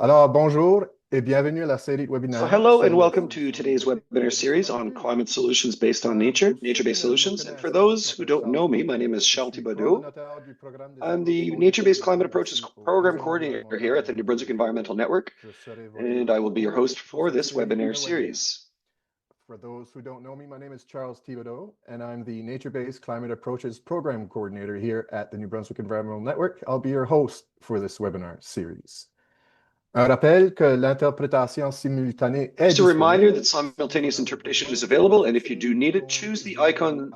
Alors, bonjour et bienvenue à la série de So webinaires hello sur and welcome to today's webinar series on climate solutions based on nature, nature-based solutions. And for those who don't know me, my name is Shalti Badu. I'm the Nature-Based Climate Approaches Program Coordinator here at the New Brunswick Environmental Network, and I will be your host for this webinar series. For those who don't know me, my name is Charles Thibodeau, and I'm the Nature-Based Climate Approaches Program Coordinator here at the New Brunswick Environmental Network. I'll be your host for this webinar series. Un rappel que l'interprétation simultanée est Just a reminder disponible. that simultaneous interpretation is available, and if you do need it, choose the icon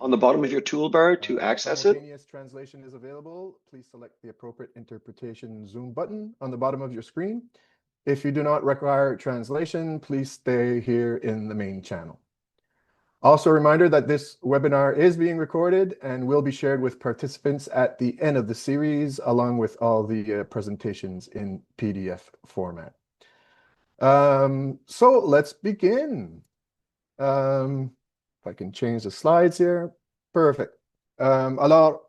on the bottom of your toolbar to access it. Simultaneous translation is available. Please select the appropriate interpretation Zoom button on the bottom of your screen. If you do not require translation, please stay here in the main channel. Also, a reminder that this webinar is being recorded and will be shared with participants at the end of the series, along with all the presentations in PDF format. So let's begin. If I can change the slides here. Perfect. Alors,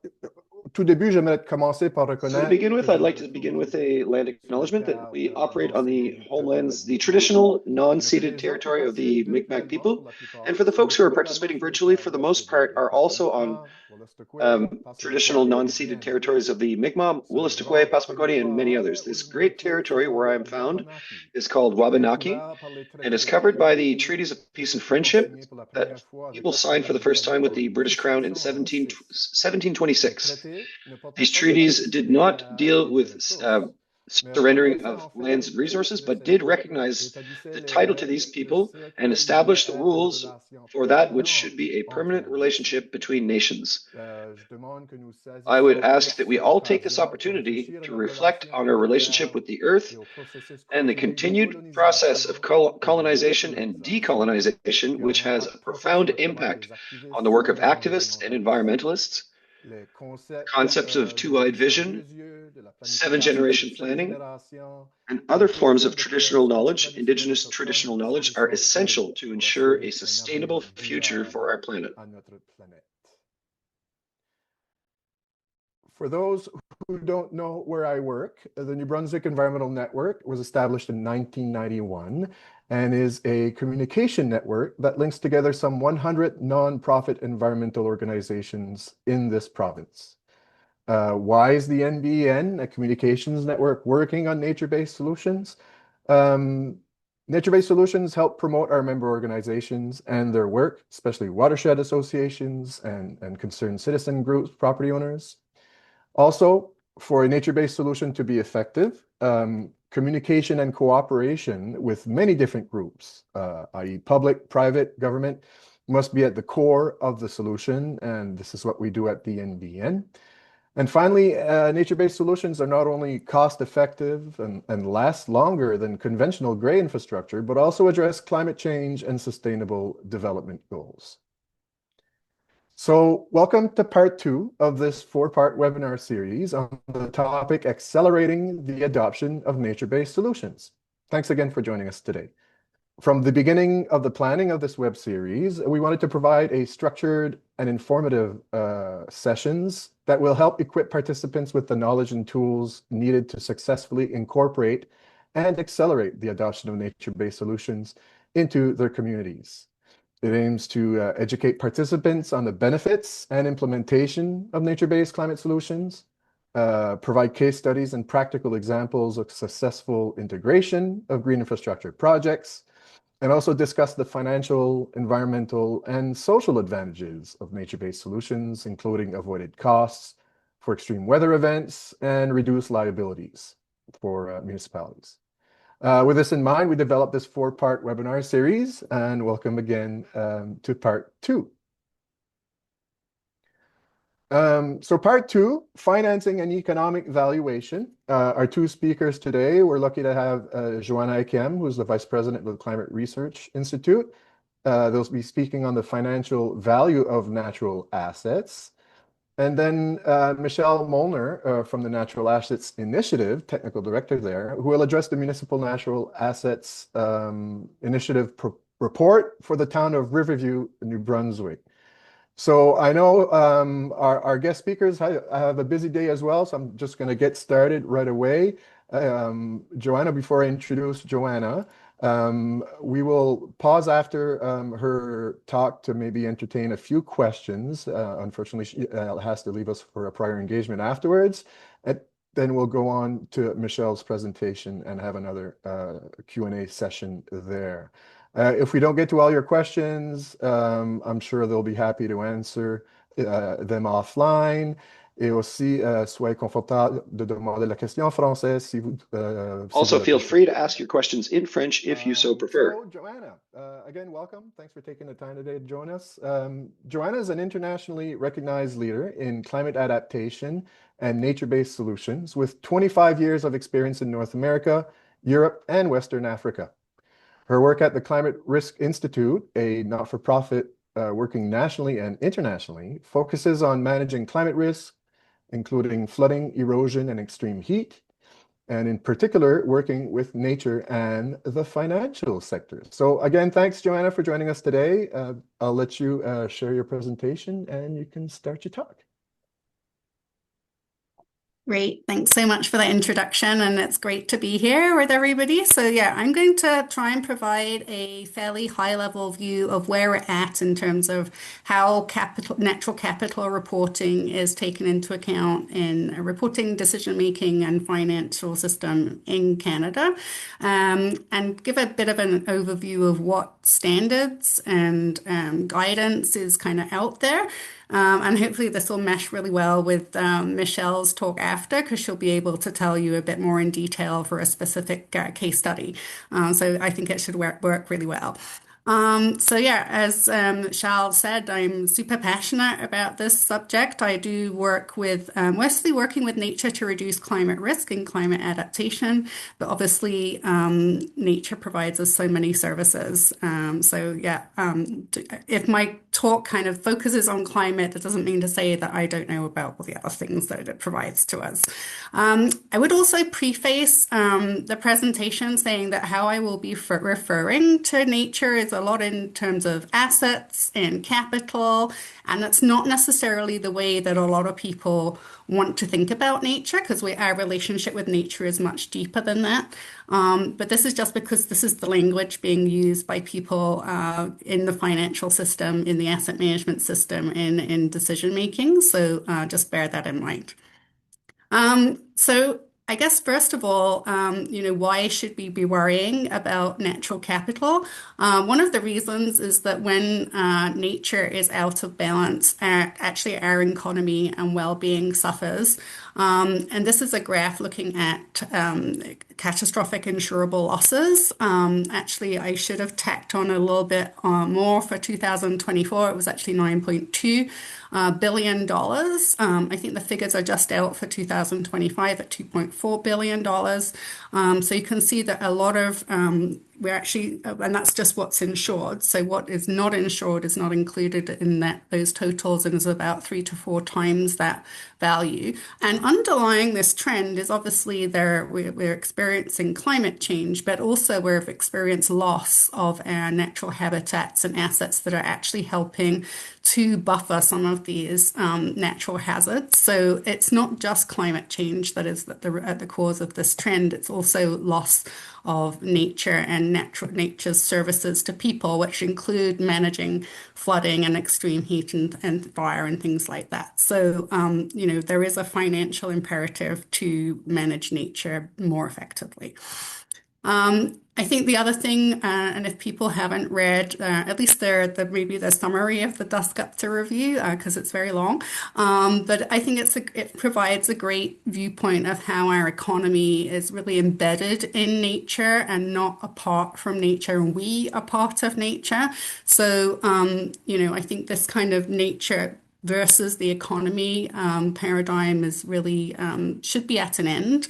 tout début, j'aimerais commencer par So to reconnaître begin with, I'd like to begin with a land acknowledgement that we operate on the homelands, the traditional non-ceded territory of the Mi'kmaq people. And for the folks who are participating virtually, for the most part, are also on traditional non-ceded territories of the Mi'kmaq, Wolastoqey, Passamaquoddy, and many others. This great territory where I'm found is called Wabanaki and is covered by the treaties of peace and friendship that people signed for the first time with the British Crown in 1726. These treaties did not deal with surrendering of lands and resources, but did recognize the title to these people and establish the rules for that which should be a permanent relationship between nations. I would ask that we all take this opportunity to reflect on our relationship with the earth and the continued process of colonization and decolonization, which has a profound impact on the work of activists and environmentalists, concepts of two-eyed vision, seven-generation planning, and other forms of traditional knowledge, indigenous traditional knowledge, are essential to ensure a sustainable future for our planet. For those who don't know where I work, the New Brunswick Environmental Network was established in 1991 and is a communication network that links together some 100 nonprofit environmental organizations in this province. Why is the NBEN, a communications network, working on nature-based solutions? Nature-based solutions help promote our member organizations and their work, especially watershed associations and concerned citizen groups, property owners. Also, for a nature-based solution to be effective, communication and cooperation with many different groups, i.e. public, private, government, must be at the core of the solution, and this is what we do at the NBN. And finally, nature-based solutions are not only cost-effective and last longer than conventional gray infrastructure, but also address climate change and sustainable development goals. So welcome to part 2 of this 4-part webinar series on the topic accelerating the adoption of nature-based solutions. Thanks again for joining us today. From the beginning of the planning of this web series, we wanted to provide a structured and informative sessions that will help equip participants with the knowledge and tools needed to successfully incorporate and accelerate the adoption of nature-based solutions into their communities. It aims to educate participants on the benefits and implementation of nature-based climate solutions, provide case studies and practical examples of successful integration of green infrastructure projects, and also discuss the financial, environmental, and social advantages of nature-based solutions, including avoided costs for extreme weather events and reduced liabilities for municipalities. With this in mind, we developed this 4-part webinar series, and welcome again to part 2. So part 2, financing and economic valuation. Our 2 speakers today, we're lucky to have Joanna Eyquem, who's the Vice President of the Climate Research Institute. They'll be speaking on the financial value of natural assets. And then Michelle Molnar from the Natural Assets Initiative, Technical Director there, who will address the Municipal Natural Assets Initiative report for the town of Riverview, New Brunswick. So I know our guest speakers have a busy day as well, so I'm just going to get started right away. Joanna, before I introduce Joanna, we will pause after her talk to maybe entertain a few questions. Unfortunately, she has to leave us for a prior engagement afterwards. And then we'll go on to Michelle's presentation and have another Q&A session there. If we don't get to all your questions, I'm sure they'll be happy to answer them offline. Et aussi, soyez confortable de demander la question en français si vous Also, le feel préférez. free to ask your questions in French if you so prefer. So, Joanna, again, welcome. Thanks for taking the time today to join us. Joanna is an internationally recognized leader in climate adaptation and nature-based solutions with 25 years of experience in North America, Europe, and Western Africa. Her work at the Climate Risk Institute, a not-for-profit working nationally and internationally, focuses on managing climate risk, including flooding, erosion, and extreme heat, and in particular, working with nature and the financial sector. So again, thanks, Joanna, for joining us today. I'll let you share your presentation and you can start your talk. Great. Thanks so much for the introduction, and it's great to be here with everybody. So yeah, I'm going to try and provide a fairly high-level view of where we're at in terms of how natural capital reporting is taken into account in reporting, decision-making, and financial system in Canada, and give a bit of an overview of what standards and guidance is kind of out there. And hopefully this will mesh really well with Michelle's talk after, because she'll be able to tell you a bit more in detail for a specific case study. So I think it should work really well. So yeah, as Charles said, I'm super passionate about this subject. I do work with, mostly working with nature to reduce climate risk and climate adaptation, but obviously nature provides us so many services. So yeah, if my talk kind of focuses on climate, that doesn't mean to say that I don't know about all the other things that it provides to us. I would also preface the presentation saying that how I will be referring to nature is a lot in terms of assets and capital, and it's not necessarily the way that a lot of people want to think about nature, because our relationship with nature is much deeper than that. But this is just because this is the language being used by people in the financial system, in the asset management system, in decision making. So just bear that in mind. So I guess first of all, why should we be worrying about natural capital? One of the reasons is that when nature is out of balance, actually our economy and well-being suffers. And this is a graph looking at catastrophic insurable losses. Actually, I should have tacked on a little bit more for 2024. It was actually $9.2 billion. I think the figures are just out for 2025 at $2.4 billion. So you can see that a lot of we're actually, and that's just what's insured. So what is not insured is not included in those totals and is about 3 to 4 times that value. And underlying this trend is obviously we're experiencing climate change, but also we've experienced loss of our natural habitats and assets that are actually helping to buffer some of these natural hazards. So it's not just climate change that is at the cause of this trend. It's also loss of nature and nature's services to people, which include managing flooding and extreme heat and fire and things like that. So, there is a financial imperative to manage nature more effectively. I think the other thing, and if people haven't read, at least maybe the summary of the Dusgupta review, because it's very long, but I think it provides a great viewpoint of how our economy is really embedded in nature and not apart from nature, and we are part of nature. So, I think this kind of nature versus the economy paradigm is really should be at an end.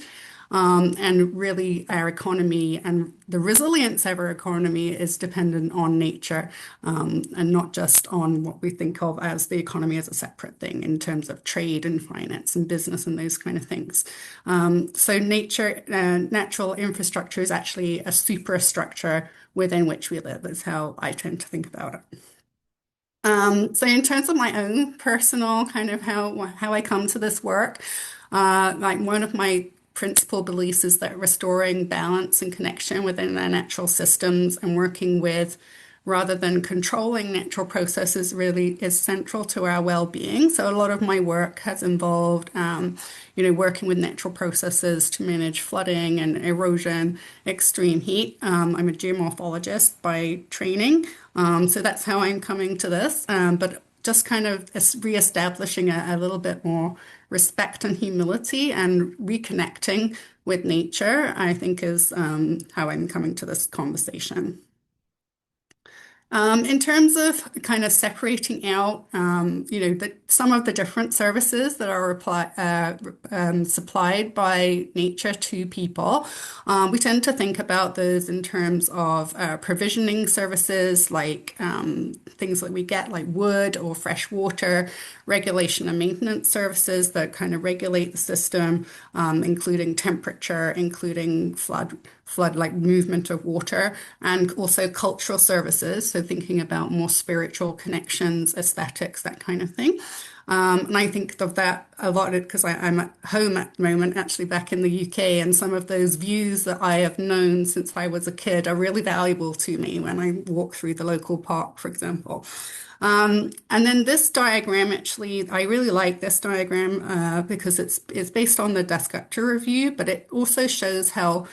And really, our economy and the resilience of our economy is dependent on nature, and not just on what we think of as the economy as a separate thing in terms of trade and finance and business and those kind of things. So natural infrastructure is actually a superstructure within which we live, is how I tend to think about it. So in terms of my own personal kind of how I come to this work, like one of my principal beliefs is that restoring balance and connection within our natural systems and working with rather than controlling natural processes really is central to our well-being. So a lot of my work has involved, working with natural processes to manage flooding and erosion, extreme heat. I'm a geomorphologist by training, so that's how I'm coming to this. But just kind of reestablishing a little bit more respect and humility and reconnecting with nature, I think is how I'm coming to this conversation. In terms of kind of separating out, some of the different services that are supplied by nature to people, we tend to think about those in terms of provisioning services like things that we get like wood or fresh water, regulation and maintenance services that kind of regulate the system, including temperature, including flood like movement of water, and also cultural services. So thinking about more spiritual connections, aesthetics, that kind of thing. And I think of that a lot because I'm at home at the moment, actually back in the UK, and some of those views that I have known since I was a kid are really valuable to me when I walk through the local park, for example. And then this diagram, actually, I really like this diagram because it's based on the Descartes review, but it also shows how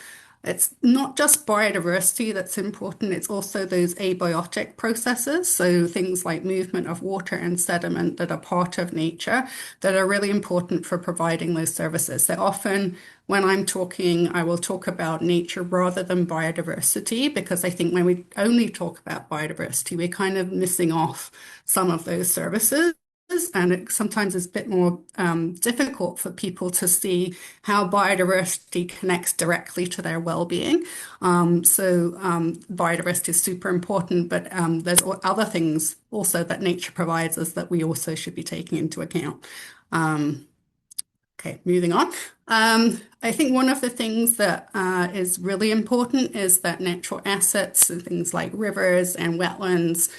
it's not just biodiversity that's important, it's also those abiotic processes. So things like movement of water and sediment that are part of nature that are really important for providing those services. So often when I'm talking, I will talk about nature rather than biodiversity, because I think when we only talk about biodiversity, we're kind of missing off some of those services. And it sometimes is a bit more difficult for people to see how biodiversity connects directly to their well-being. So biodiversity is super important, but there's other things also that nature provides us that we also should be taking into account. Okay, moving on. I think one of the things that is really important is that natural assets and things like rivers and wetlands,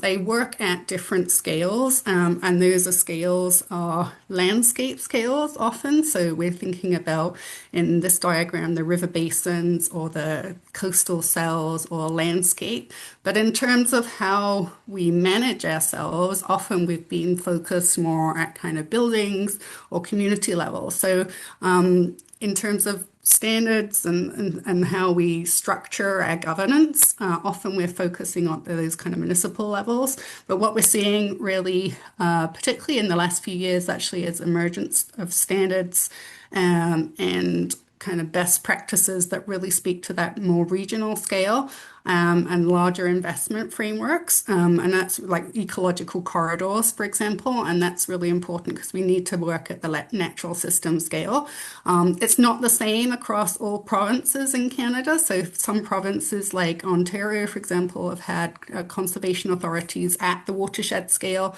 they work at different scales, and those scales are landscape scales often. So we're thinking about, in this diagram, the river basins or the coastal cells or landscape. But in terms of how we manage ourselves, often we've been focused more at kind of buildings or community level. So in terms of standards and how we structure our governance, often we're focusing on those kind of municipal levels. But what we're seeing really, particularly in the last few years, actually is emergence of standards and kind of best practices that really speak to that more regional scale and larger investment frameworks. And that's like ecological corridors, for example. And that's really important because we need to work at the natural system scale. It's not the same across all provinces in Canada. So some provinces like Ontario, for example, have had conservation authorities at the watershed scale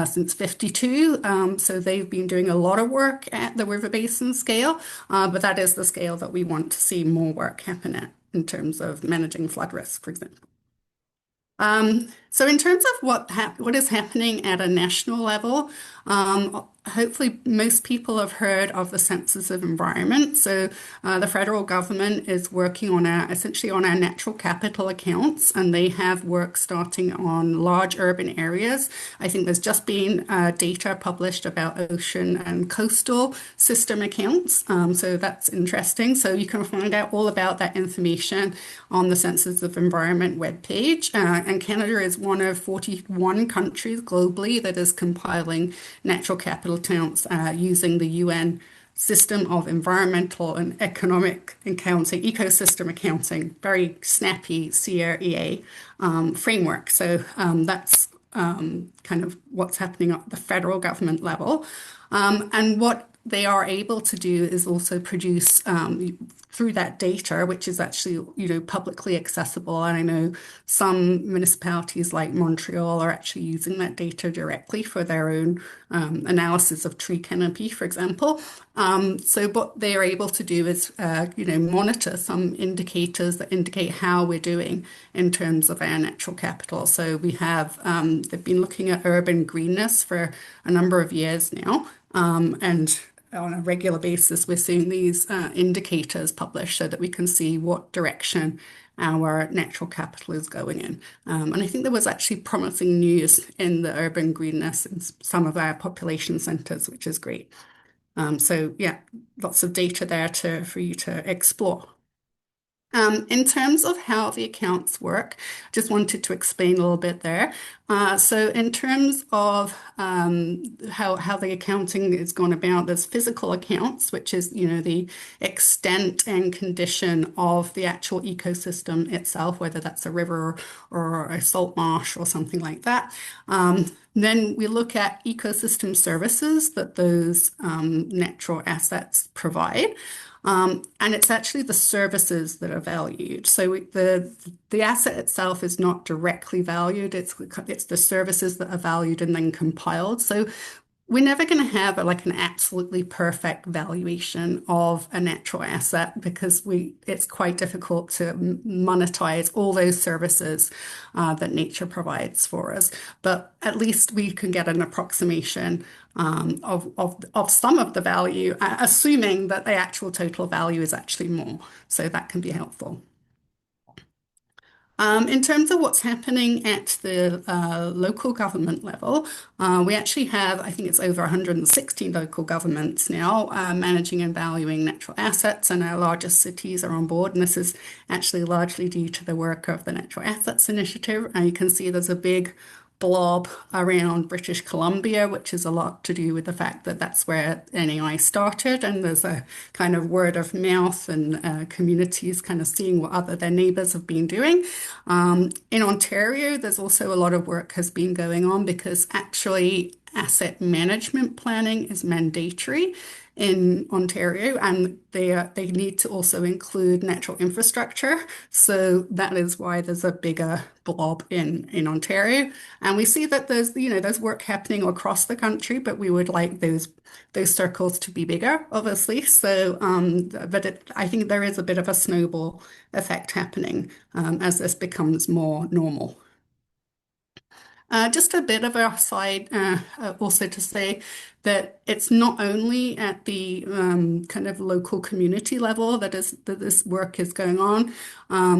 since 52. So they've been doing a lot of work at the river basin scale, but that is the scale that we want to see more work happen at in terms of managing flood risk, for example. So in terms of what is happening at a national level, hopefully most people have heard of the census of environment. So the federal government is working on essentially on our natural capital accounts, and they have work starting on large urban areas. I think there's just been data published about ocean and coastal system accounts. So that's interesting. So you can find out all about that information on the Census of Environment webpage. And Canada is one of 41 countries globally that is compiling natural capital accounts using the UN system of environmental and economic accounting, ecosystem accounting, very snappy CREA framework. So that's kind of what's happening at the federal government level. And what they are able to do is also produce through that data, which is actually publicly accessible. And I know some municipalities like Montreal are actually using that data directly for their own analysis of tree canopy, for example. So what they are able to do is monitor some indicators that indicate how we're doing in terms of our natural capital. So we have they've been looking at urban greenness for a number of years now, and on a regular basis, we're seeing these indicators published so that we can see what direction our natural capital is going in. And I think there was actually promising news in the urban greenness in some of our population centers, which is great. So yeah, lots of data there for you to explore. In terms of how the accounts work, just wanted to explain a little bit there. So in terms of how the accounting is gone about, there's physical accounts, which is, the extent and condition of the actual ecosystem itself, whether that's a river or a salt marsh or something like that. Then we look at ecosystem services that those natural assets provide. And it's actually the services that are valued. So the asset itself is not directly valued. It's the services that are valued and then compiled. So we're never going to have an absolutely perfect valuation of a natural asset because it's quite difficult to monetize all those services that nature provides for us. But at least we can get an approximation of some of the value, assuming that the actual total value is actually more. So that can be helpful. In terms of what's happening at the local government level, we actually have, I think it's over 160 local governments now managing and valuing natural assets, and our largest cities are on board. And this is actually largely due to the work of the Natural Assets Initiative. And you can see there's a big blob around British Columbia, which is a lot to do with the fact that that's where NAI started, and there's a kind of word of mouth and communities kind of seeing what their neighbours have been doing. In Ontario, there's also a lot of work has been going on because actually asset management planning is mandatory in Ontario, and they need to also include natural infrastructure. So that is why there's a bigger blob in Ontario. And we see that there's work happening across the country, but we would like those circles to be bigger, obviously. So, I think there is a bit of a snowball effect happening as this becomes more normal. Just a bit of a side also to say that it's not only at the kind of local community level that this work is going on.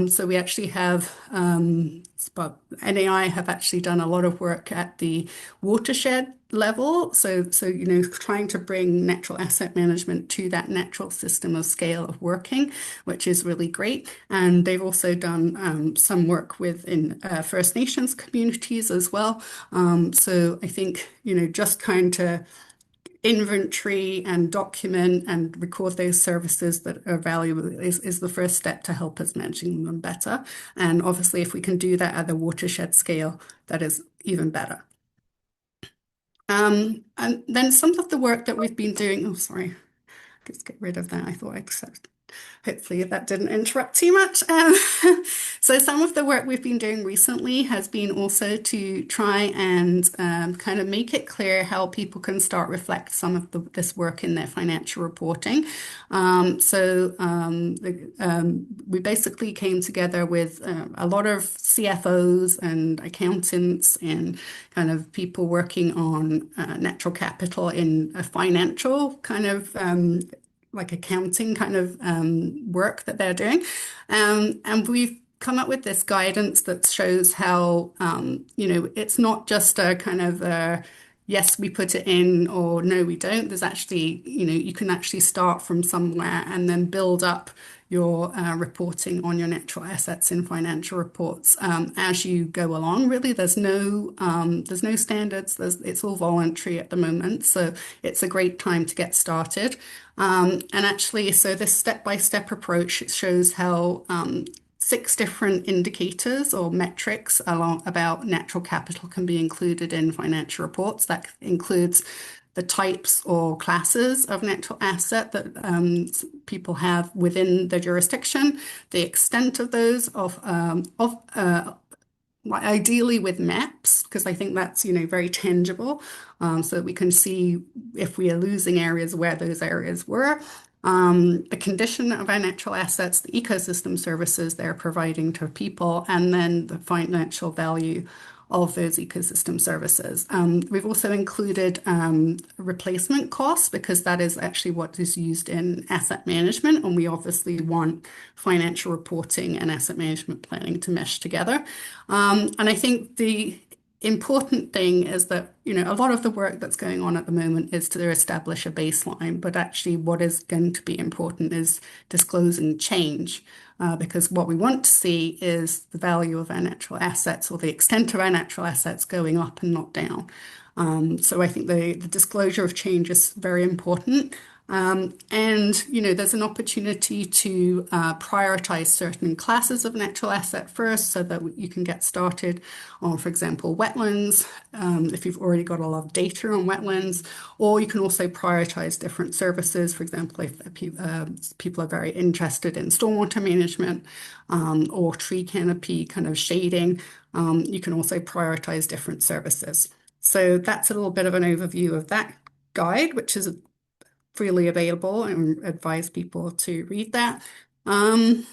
So we actually have, NAI have actually done a lot of work at the watershed level. So trying to bring natural asset management to that natural system of scale of working, which is really great. And they've also done some work within First Nations communities as well. So I think, just kind to inventory and document and record those services that are valuable is the first step to help us managing them better. And obviously, if we can do that at the watershed scale, that is even better. And then some of the work that we've been doing, oh, sorry, let's get rid of that. I thought I said, hopefully that didn't interrupt too much. So some of the work we've been doing recently has been also to try and kind of make it clear how people can start reflect some of this work in their financial reporting. We basically came together with a lot of CFOs and accountants and kind of people working on natural capital in a financial kind of like accounting kind of work that they're doing. And we've come up with this guidance that shows how, it's not just a kind of yes, we put it in or no, we don't. There's actually, you can actually start from somewhere and then build up your reporting on your natural assets in financial reports as you go along. Really, there's no standards. It's all voluntary at the moment, so it's a great time to get started. And actually, so this step-by-step approach, it shows how 6 different indicators or metrics about natural capital can be included in financial reports. That includes the types or classes of natural asset that people have within the jurisdiction, the extent of those ideally with maps, because I think that's very tangible, so that we can see if we are losing areas where those areas were. The condition of our natural assets, the ecosystem services they're providing to people, and then the financial value of those ecosystem services. We've also included replacement costs because that is actually what is used in asset management, and we obviously want financial reporting and asset management planning to mesh together. And I think the important thing is that, a lot of the work that's going on at the moment is to establish a baseline, but actually what is going to be important is disclosing change, because what we want to see is the value of our natural assets or the extent of our natural assets going up and not down. So I think the disclosure of change is very important. There's an opportunity to prioritize certain classes of natural asset first so that you can get started on, for example, wetlands, if you've already got a lot of data on wetlands, or you can also prioritize different services. For example, if people are very interested in stormwater management or tree canopy kind of shading, you can also prioritize different services. So that's a little bit of an overview of that guide, which is freely available, and advise people to read that. And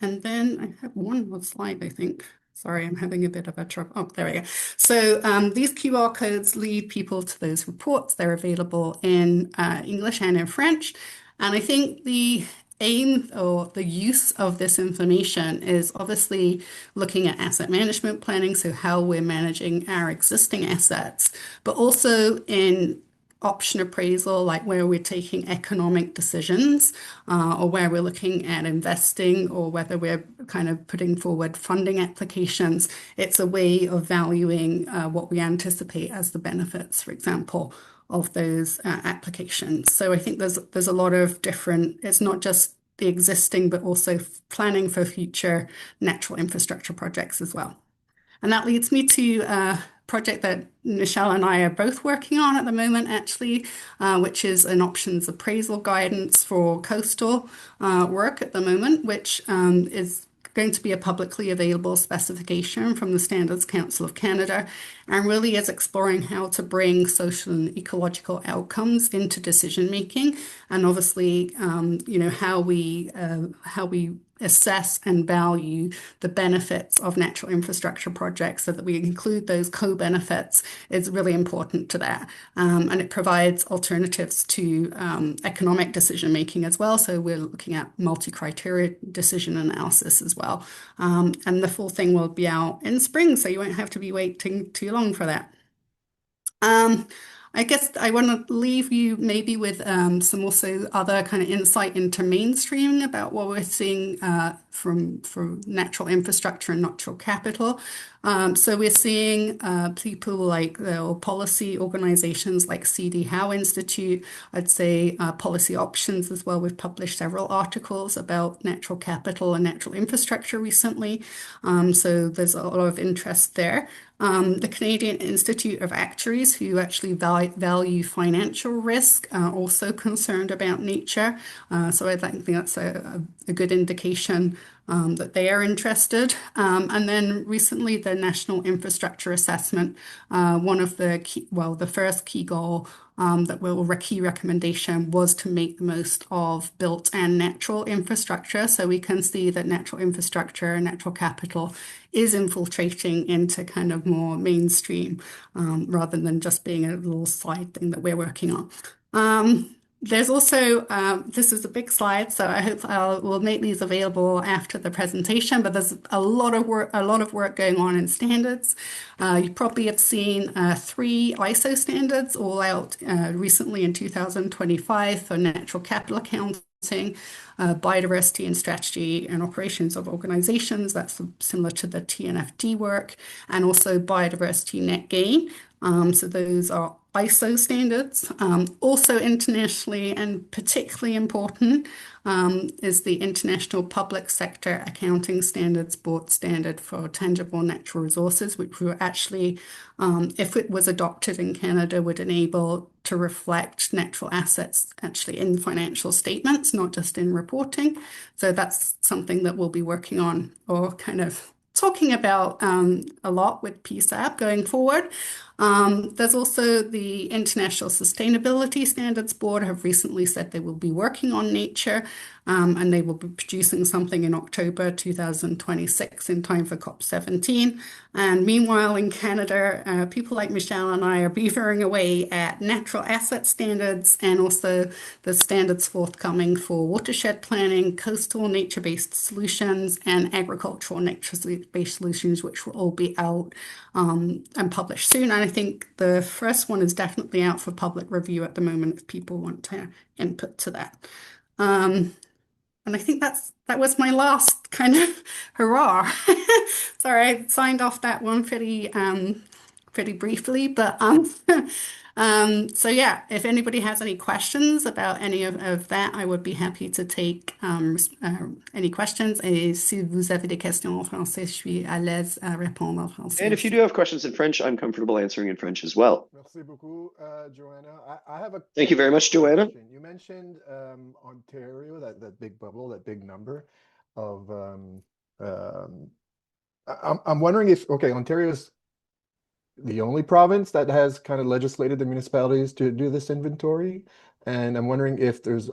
then I have one more slide, I think. Sorry, I'm having a bit of a trouble. Oh, there we go. So these QR codes lead people to those reports. They're available in English and in French. And I think the aim or the use of this information is obviously looking at asset management planning, so how we're managing our existing assets, but also in option appraisal, like where we're taking economic decisions or where we're looking at investing or whether we're kind of putting forward funding applications. It's a way of valuing what we anticipate as the benefits, for example, of those applications. So I think there's a lot of different, it's not just the existing, but also planning for future natural infrastructure projects as well. And that leads me to a project that Michelle and I are both working on at the moment, actually, which is an options appraisal guidance for coastal work at the moment, which is going to be a publicly available specification from the Standards Council of Canada, and really is exploring how to bring social and ecological outcomes into decision making, and obviously, how we assess and value the benefits of natural infrastructure projects so that we include those co-benefits is really important to that. And it provides alternatives to economic decision making as well. So we're looking at multi-criteria decision analysis as well. And the full thing will be out in spring, so you won't have to be waiting too long for that. I guess I want to leave you maybe with some also other kind of insight into mainstreaming about what we're seeing from natural infrastructure and natural capital. So we're seeing people like the policy organizations like C.D. Howe Institute, I'd say Policy Options as well. We've published several articles about natural capital and natural infrastructure recently. So there's a lot of interest there. The Canadian Institute of Actuaries, who actually value financial risk, are also concerned about nature. So I think that's a good indication that they are interested. And then recently, the National Infrastructure Assessment, one of the the first key goal key recommendation was to make the most of built and natural infrastructure. So we can see that natural infrastructure and natural capital is infiltrating into kind of more mainstream rather than just being a little side thing that we're working on. There's also, this is a big slide, so I hope we'll make these available after the presentation, but there's a lot of work going on in standards. You probably have seen 3 ISO standards all out recently in 2025 for natural capital accounting, biodiversity and strategy and operations of organizations. That's similar to the TNFD work, and also biodiversity net gain. So those are ISO standards. Also internationally and particularly important is the International Public Sector Accounting Standards Board Standard for Tangible Natural Resources, which were actually, if it was adopted in Canada, would enable to reflect natural assets actually in financial statements, not just in reporting. So that's something that we'll be working on or kind of talking about a lot with PSAP going forward. There's also the International Sustainability Standards Board have recently said they will be working on nature. and they will be producing something in October 2026 in time for COP17. And meanwhile, in Canada, people like Michelle and I are beavering away at natural asset standards and also the standards forthcoming for watershed planning, coastal nature-based solutions, and agricultural nature-based solutions, which will all be out and published soon. And I think the first one is definitely out for public review at the moment if people want to input to that. And I think that was my last kind of hurrah. Sorry, I signed off that one pretty briefly, but so yeah, if anybody has any questions about any of that, I would be happy to take any questions. Et si vous avez des questions en français, je suis à l'aise à répondre en français And if you aussi. do have questions in French, I'm comfortable answering in French as well. Merci beaucoup, Joanna. I have a Thank you very much, Joanna. question. You mentioned Ontario, that big bubble, that big number of. I'm wondering if, okay, Ontario is the only province that has kind of legislated the municipalities to do this inventory, and I'm wondering if there's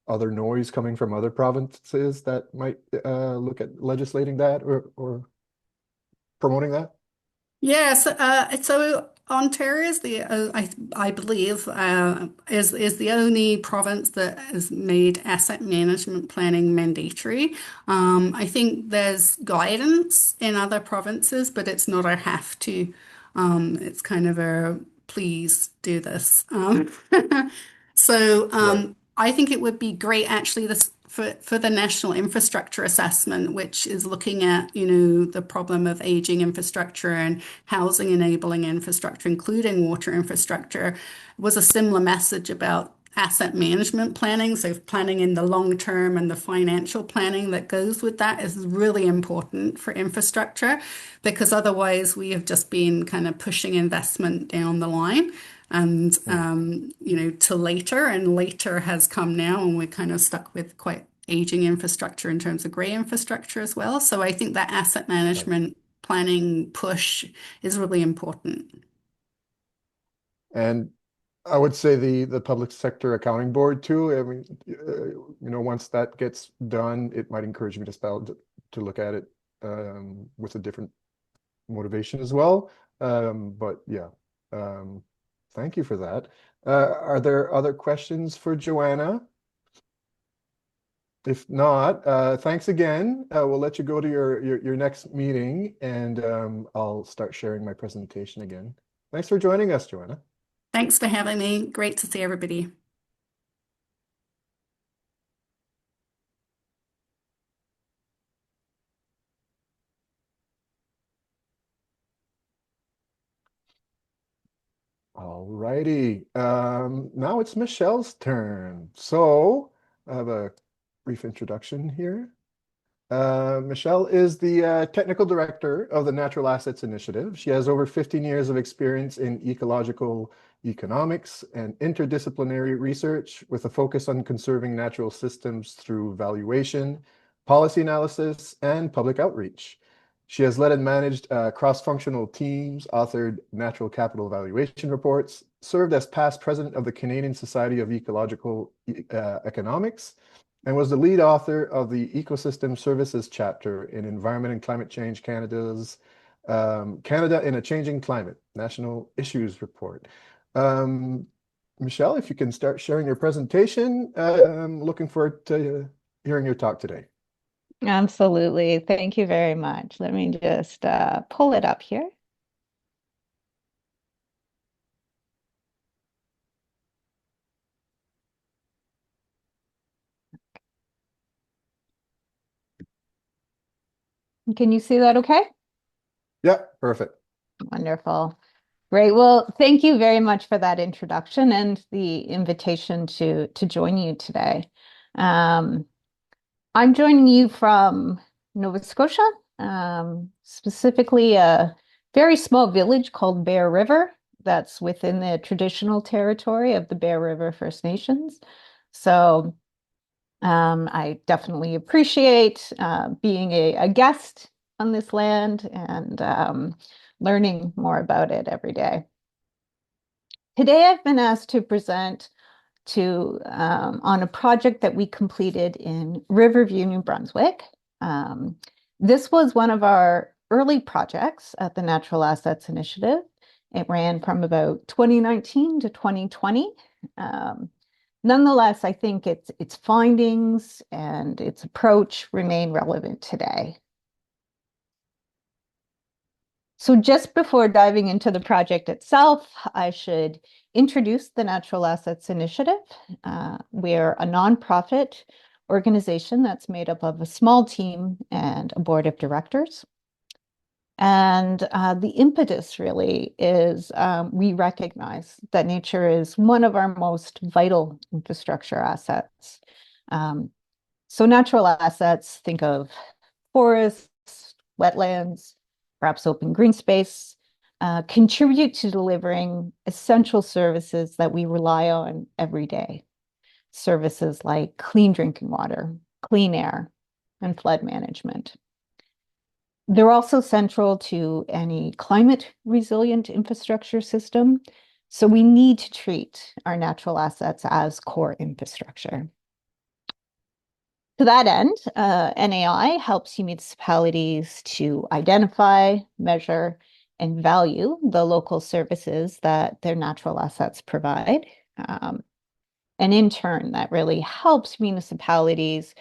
other noise coming from other provinces that might look at legislating that or promoting that. Yes, so Ontario is I believe is the only province that has made asset management planning mandatory. I think there's guidance in other provinces, but it's not a have to. It's kind of a please do this. So Right. I think it would be great actually this for the National Infrastructure Assessment, which is looking at, the problem of aging infrastructure and housing enabling infrastructure, including water infrastructure, was a similar message about asset management planning. So planning in the long term and the financial planning that goes with that is really important for infrastructure because otherwise we have just been kind of pushing investment down the line and to later, and later has come now, and we're kind of stuck with quite aging infrastructure in terms of grey infrastructure as well. So I think that asset Right. management planning push is really important. And I would say the public sector accounting board too. I mean, once that gets done, it might encourage municipalities to look at it with a different motivation as well. But yeah, thank you for that. Are there other questions for Joanna? If not, thanks again. We'll let you go to your next meeting, and I'll start sharing my presentation again. Thanks for joining us, Joanna. Thanks for having me. Great to see everybody. All righty. Now it's Michelle's turn. So I have a brief introduction here. Michelle is the technical director of the Natural Assets Initiative. She has over 15 years of experience in ecological economics and interdisciplinary research with a focus on conserving natural systems through valuation, policy analysis, and public outreach. She has led and managed cross-functional teams, authored natural capital valuation reports, served as past president of the Canadian Society of Ecological Economics, and was the lead author of the Ecosystem Services chapter in Environment and Climate Change Canada's Canada in a Changing Climate, National Issues Report. Michelle, if you can start sharing your presentation, I'm looking forward to hearing your talk today. Absolutely. Thank you very much. Let me just pull it up here. Can you see that okay? Yeah, perfect. Wonderful. Great. Well, thank you very much for that introduction and the invitation to join you today. I'm joining you from Nova Scotia, specifically a very small village called Bear River that's within the traditional territory of the Bear River First Nations. So I definitely appreciate being a guest on this land and learning more about it every day. Today, I've been asked to present on a project that we completed in Riverview, New Brunswick. This was one of our early projects at the Natural Assets Initiative. It ran from about 2019 to 2020. Nonetheless, I think its findings and its approach remain relevant today. So just before diving into the project itself, I should introduce the Natural Assets Initiative. We're a nonprofit organization that's made up of a small team and a board of directors. And the impetus really is we recognize that nature is one of our most vital infrastructure assets. So natural assets, think of forests, wetlands, perhaps open green space, contribute to delivering essential services that we rely on every day. Services like clean drinking water, clean air, and flood management. They're also central to any climate resilient infrastructure system. So we need to treat our natural assets as core infrastructure. To that end, NAI helps municipalities to identify, measure, and value the local services that their natural assets provide. And in turn, that really helps municipalities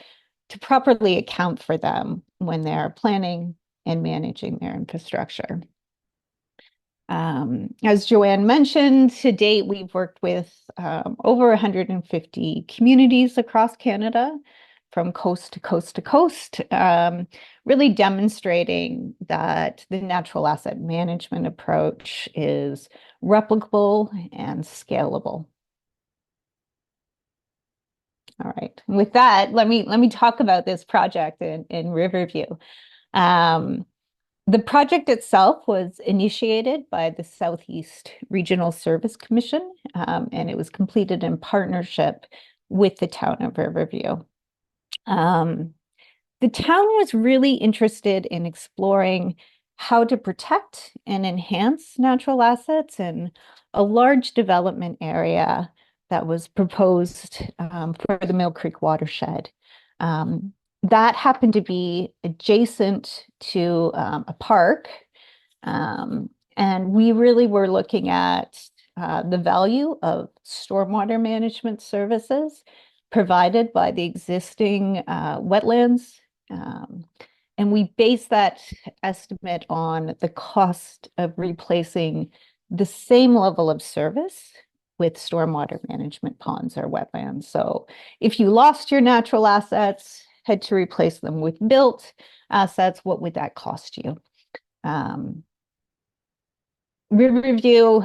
to properly account for them when they're planning and managing their infrastructure. As Joanne mentioned, to date, we've worked with over 150 communities across Canada, from coast to coast to coast, really demonstrating that the natural asset management approach is replicable and scalable. All right, with that, let me talk about this project in Riverview. The project itself was initiated by the Southeast Regional Service Commission, and it was completed in partnership with the town of Riverview. The town was really interested in exploring how to protect and enhance natural assets in a large development area that was proposed for the Mill Creek watershed. That happened to be adjacent to a park. And we really were looking at the value of stormwater management services provided by the existing wetlands. And we based that estimate on the cost of replacing the same level of service with stormwater management ponds or wetlands. So if you lost your natural assets, had to replace them with built assets, what would that cost you? Riverview,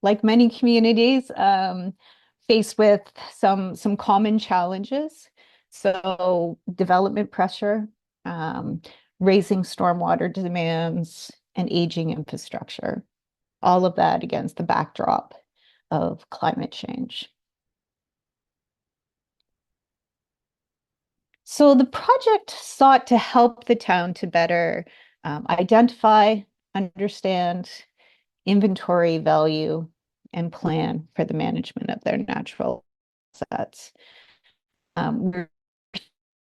like many communities, faced with some common challenges. So development pressure, raising stormwater demands, and aging infrastructure. All of that against the backdrop of climate change. So the project sought to help the town to better identify, understand, inventory value, and plan for the management of their natural assets. We're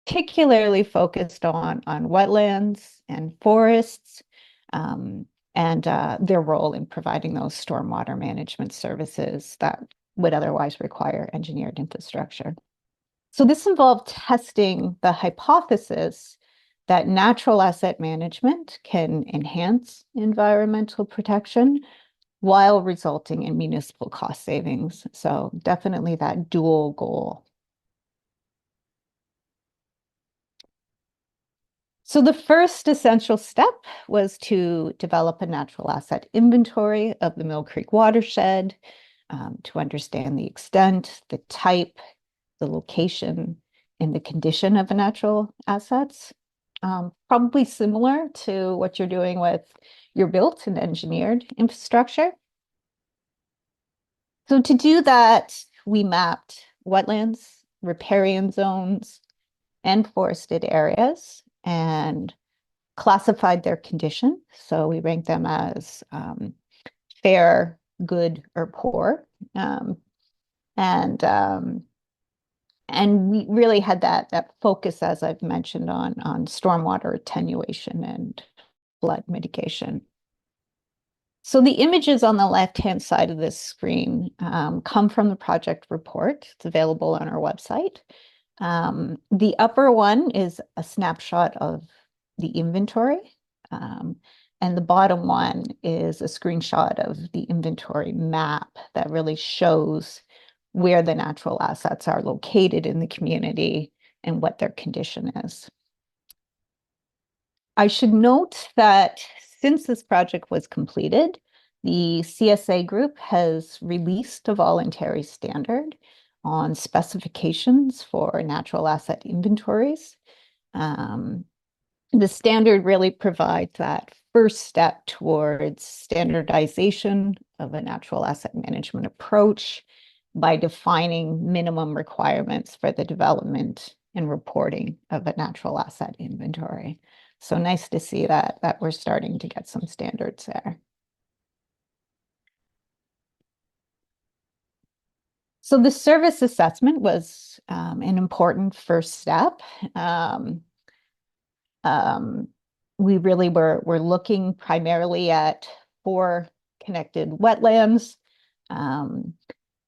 particularly focused on wetlands and forests, and their role in providing those stormwater management services that would otherwise require engineered infrastructure. So this involved testing the hypothesis that natural asset management can enhance environmental protection while resulting in municipal cost savings. So definitely that dual goal. So the first essential step was to develop a natural asset inventory of the Mill Creek watershed, to understand the extent, the type, the location, and the condition of the natural assets. Probably similar to what you're doing with your built and engineered infrastructure. So to do that, we mapped wetlands, riparian zones, and forested areas and classified their condition. So we ranked them as fair, good, or poor. And we really had that focus, as I've mentioned, on stormwater attenuation and flood mitigation. So the images on the left-hand side of this screen come from the project report. It's available on our website. The upper one is a snapshot of the inventory, and the bottom one is a screenshot of the inventory map that really shows where the natural assets are located in the community and what their condition is. I should note that since this project was completed, the CSA group has released a voluntary standard on specifications for natural asset inventories. The standard really provides that first step towards standardization of a natural asset management approach by defining minimum requirements for the development and reporting of a natural asset inventory. So nice to see that we're starting to get some standards there. So the service assessment was an important first step. We really were looking primarily at 4 connected wetlands.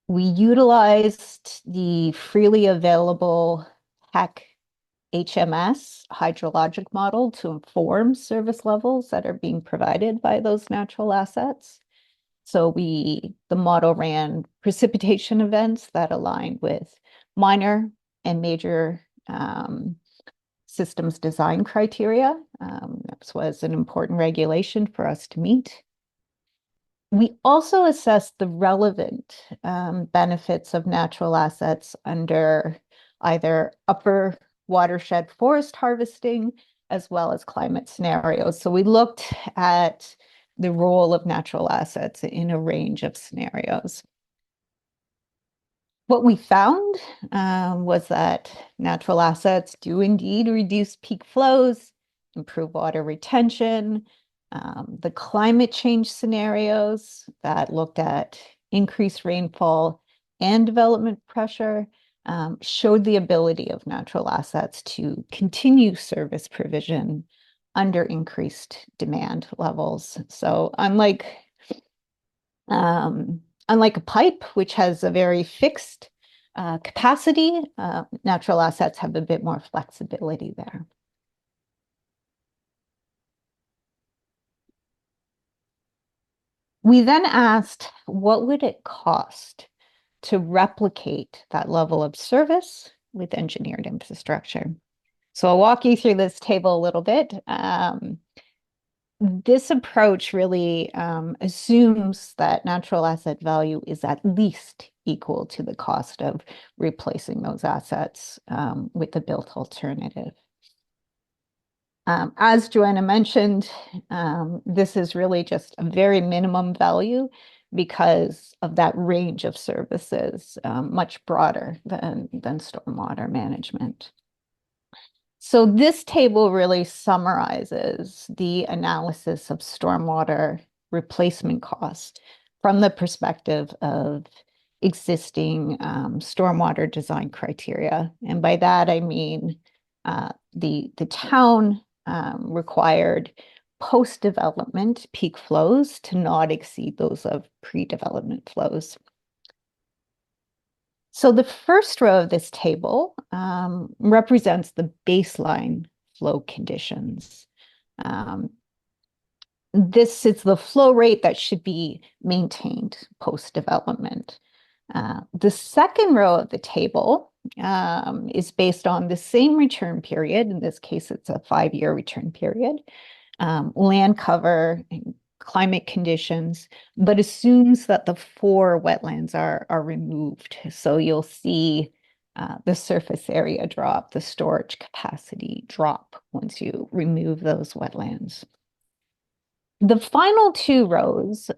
We utilized the freely available HMS hydrologic model to inform service levels that are being provided by those natural assets. So the model ran precipitation events that aligned with minor and major systems design criteria. This was an important regulation for us to meet. We also assessed the relevant benefits of natural assets under either upper watershed forest harvesting as well as climate scenarios. So we looked at the role of natural assets in a range of scenarios. What we found was that natural assets do indeed reduce peak flows, improve water retention. The climate change scenarios that looked at increased rainfall and development pressure showed the ability of natural assets to continue service provision under increased demand levels. So unlike a pipe, which has a very fixed capacity, natural assets have a bit more flexibility there. We then asked, what would it cost to replicate that level of service with engineered infrastructure? So I'll walk you through this table a little bit. This approach really assumes that natural asset value is at least equal to the cost of replacing those assets with the built alternative. As Joanna mentioned, this is really just a very minimum value because of that range of services, much broader than stormwater management. So this table really summarizes the analysis of stormwater replacement costs from the perspective of existing stormwater design criteria. And by that, I mean the town required post-development peak flows to not exceed those of pre-development flows. So the first row of this table represents the baseline flow conditions. This is the flow rate that should be maintained post-development. The second row of the table is based on the same return period. In this case, it's a 5-year return period, land cover, and climate conditions, but assumes that the 4 wetlands are removed. So you'll see the surface area drop, the storage capacity drop once you remove those wetlands. The final 2 rows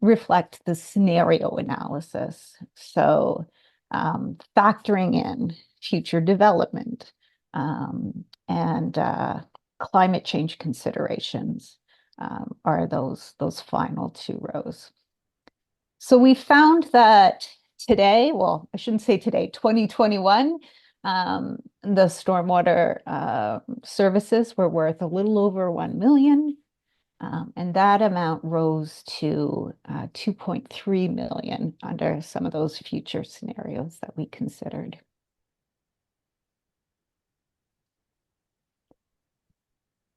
reflect the scenario analysis. So factoring in future development and climate change considerations are those final 2 rows. So we found that today, well, I shouldn't say today, 2021, the stormwater services were worth a little over 1 million. And that amount rose to 2.3 million under some of those future scenarios that we considered.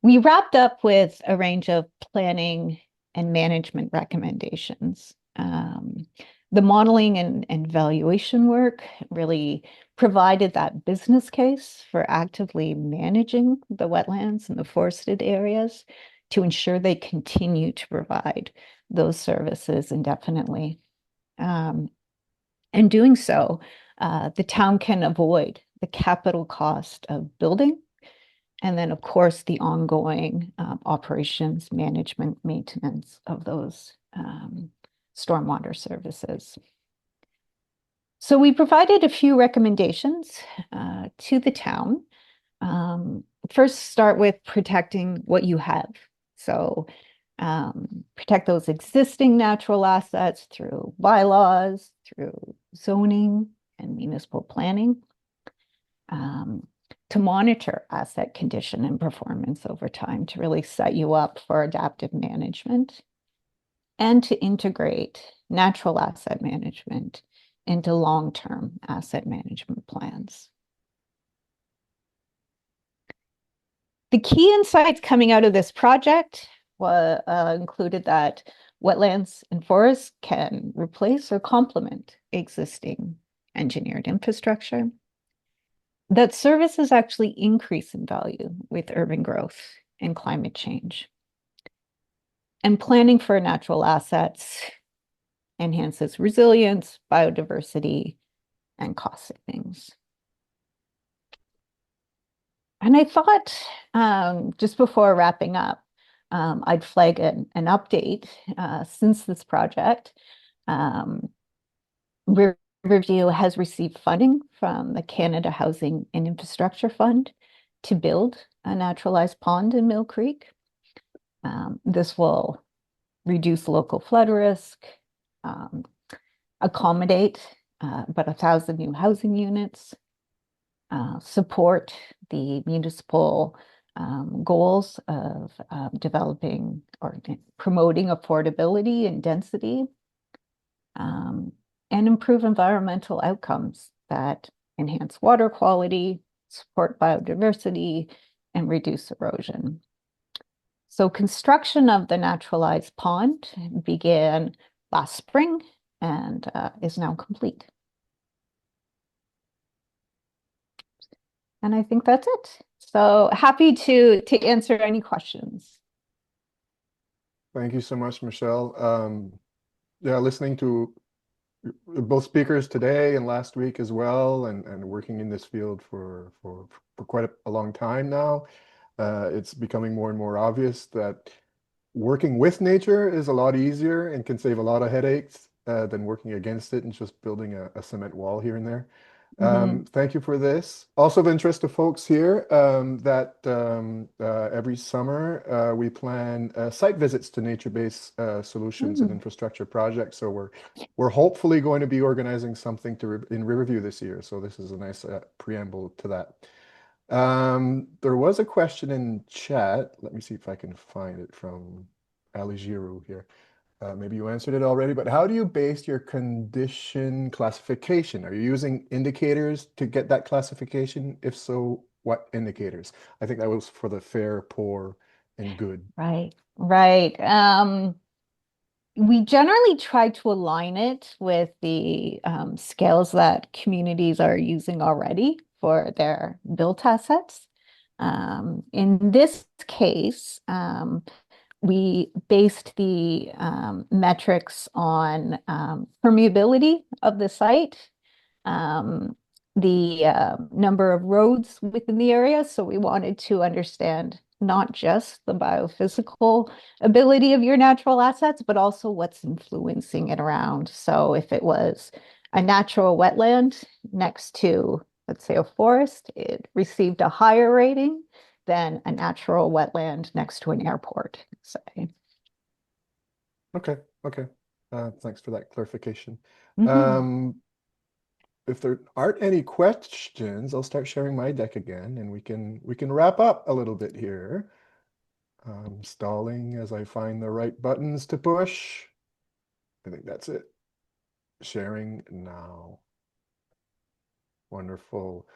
We wrapped up with a range of planning and management recommendations. The modeling and valuation work really provided that business case for actively managing the wetlands and the forested areas to ensure they continue to provide those services indefinitely. And doing so, the town can avoid the capital cost of building, and then, of course, the ongoing operations, management, maintenance of those stormwater services. So we provided a few recommendations to the town. First, start with protecting what you have. So protect those existing natural assets through bylaws, through zoning and municipal planning. To monitor asset condition and performance over time to really set you up for adaptive management, and to integrate natural asset management into long-term asset management plans. The key insights coming out of this project included that wetlands and forests can replace or complement existing engineered infrastructure, that services actually increase in value with urban growth and climate change. And planning for natural assets enhances resilience, biodiversity, and cost savings. And I thought, just before wrapping up, I'd flag an update since this project. Riverview has received funding from the Canada Housing and Infrastructure Fund to build a naturalized pond in Mill Creek. This will reduce local flood risk, accommodate about 1,000 new housing units, support the municipal goals of developing or promoting affordability and density, and improve environmental outcomes that enhance water quality, support biodiversity, and reduce erosion. So construction of the naturalized pond began last spring and is now complete. And I think that's it. So happy to answer any questions. Thank you so much, Michelle. Yeah, listening to both speakers today and last week as well, and working in this field for quite a long time now, it's becoming more and more obvious that working with nature is a lot easier and can save a lot of headaches than working against it and just building a cement wall here and there. Thank you for this. Also of interest to folks here that every summer we plan site visits to nature-based solutions and infrastructure projects. So we're hopefully going to be organizing something in Riverview this year. So this is a nice preamble to that. There was a question in chat. Let me see if I can find it from Ali Giroux here. Maybe you answered it already, but how do you base your condition classification? Are you using indicators to get that classification? If so, what indicators? I think that was for the fair, poor, and good. Right. We generally try to align it with the scales that communities are using already for their built assets. In this case, we based the metrics on permeability of the site, the number of roads within the area. So we wanted to understand not just the biophysical ability of your natural assets, but also what's influencing it around. So if it was a natural wetland next to, let's say, a forest, it received a higher rating than a natural wetland next to an airport, say. Okay. Thanks for that clarification. if there aren't any questions, I'll start sharing my deck again, and we can wrap up a little bit here. I'm stalling as I find the right buttons to push. I think that's it. Sharing now. Wonderful.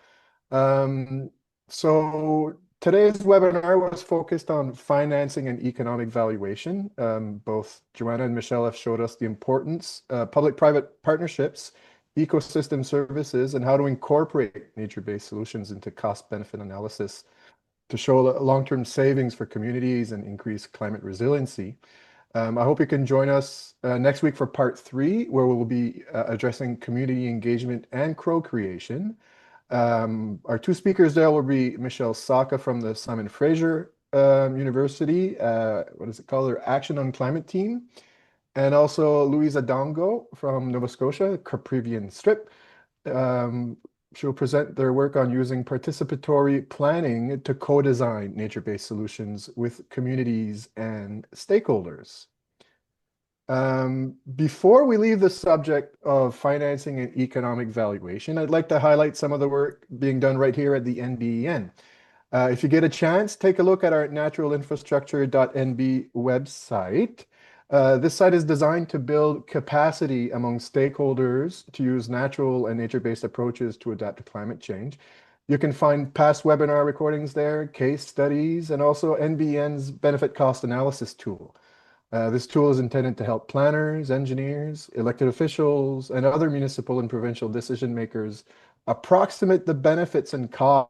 So today's webinar was focused on financing and economic valuation. Both Joanna and Michelle have showed us the importance, public-private partnerships, ecosystem services, and how to incorporate nature-based solutions into cost-benefit analysis to show long-term savings for communities and increase climate resiliency. I hope you can join us next week for part 3, where we'll be addressing community engagement and co-creation. Our 2 speakers there will be Michelle Saka from the Simon Fraser University, what is it called, their Action on Climate team, and also Louisa Dongo from Nova Scotia, Caprivian Strip. She'll present their work on using participatory planning to co-design nature-based solutions with communities and stakeholders. Before we leave the subject of financing and economic valuation, I'd like to highlight some of the work being done right here at the NBEN. If you get a chance, take a look at our naturalinfrastructure.nb website. This site is designed to build capacity among stakeholders to use natural and nature-based approaches to adapt to climate change. You can find past webinar recordings there, case studies, and also NBEN's benefit cost analysis tool. This tool is intended to help planners, engineers, elected officials, and other municipal and provincial decision makers approximate the benefits and costs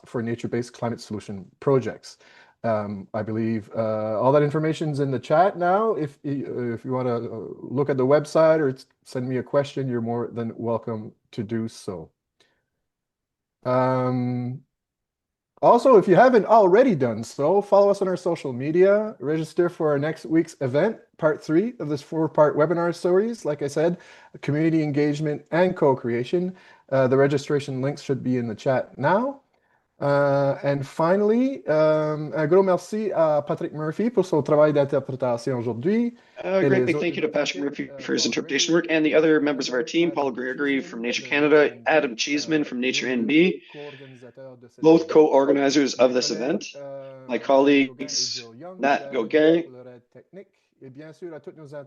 for nature-based climate solution projects. I believe all that information is in the chat now. If you want to look at the website or send me a question, you're more than welcome to do so. Also, if you haven't already done so, follow us on our social media, register for our next week's event, part 3 of this 4-part webinar series. Like I said, community engagement and co-creation. The registration links should be in the chat now. And finally, un gros merci à Patrick Murphy pour son travail d'interprétation aujourd'hui. Great big thank you to Patrick Murphy for his interpretation work and the other members of our team, Paul Gregory from Nature Canada, Adam Cheeseman from Nature NB, both co-organizers of this event, my colleagues, Nat Gauguin,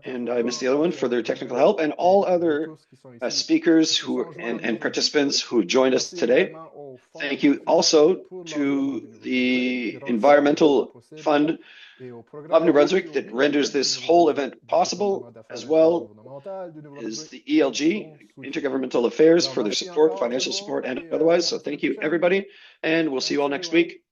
and I missed the other one for their technical help, and all other speakers and participants who joined us today. Thank you also to the Environmental Fund of New Brunswick that renders this whole event possible, as well as the ELG, Intergovernmental Affairs, for their support, financial support, and otherwise. So thank you, everybody, and we'll see you all next week.